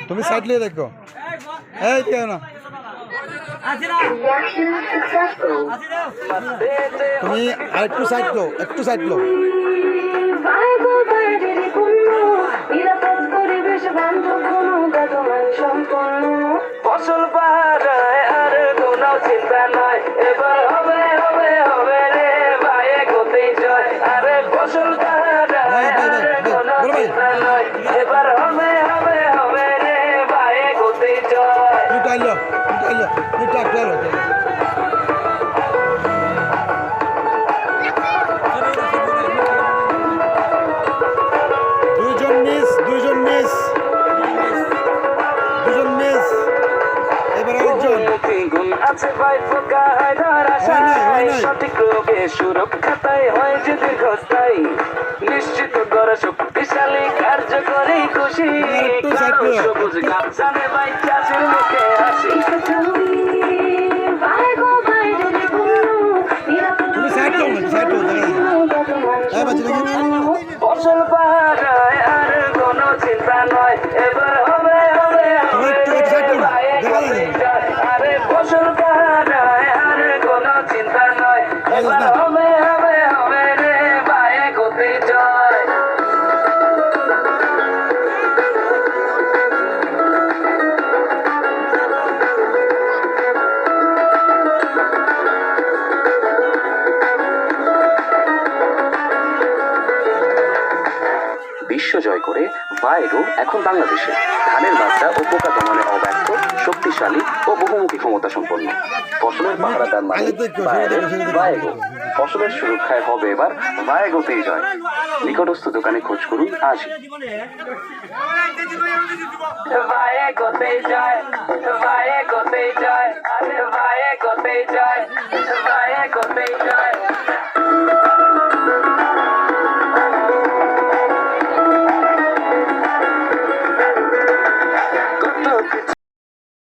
তুমি সাইড লিয়ে দেখো এই কেউ না তুমি একটু সাইড লো একটু সাইড লো ফসল পাড়ায় আর কোনো চিন্তা নয় এবার হবে হবে হবে রে ভাই গোতেই জয় আরে ফসল পাড়ায় আর কোনো চিন্তা নয় এবার হবে হবে হবে রে ভাই গোতেই জয় টাইলো টাইলো দুজন মিস এবার আরেকজন গুণ আছে ভাই ফোকা হয় সঠিক রোগে সুরক্ষাতাই হয় যে দীর্ঘস্থায়ী নিশ্চিত করা শক্তিশালী কার্যকরী খুশি সবুজ গাছানে ভাই চাষের মুখে হাসি তুমি সাইড লো ফসল পাড়ায় আর কোনো চিন্তা নয় এবার হবে হবে হবে আরে ফসল পাড়ায় আর কোনো চিন্তা নয় এবার হবে হবে হবে রে ভাই গোতে জয় বিশ্ব জয় করে ভাইগো এখন বাংলাদেশে ধানের বাচ্চা ও পোকা দমনে অব্যর্থ শক্তিশালী ও বহুমুখী ক্ষমতা সম্পন্ন ফসলের পাহারাদার মানে ভাইগো ফসলের সুরক্ষায় হবে এবার ভাইগোতেই জয় নিকটস্থ দোকানে খোঁজ করুন আজই ভাইগোতেই জয় ভাইগোতেই জয় ভাইগোতেই জয়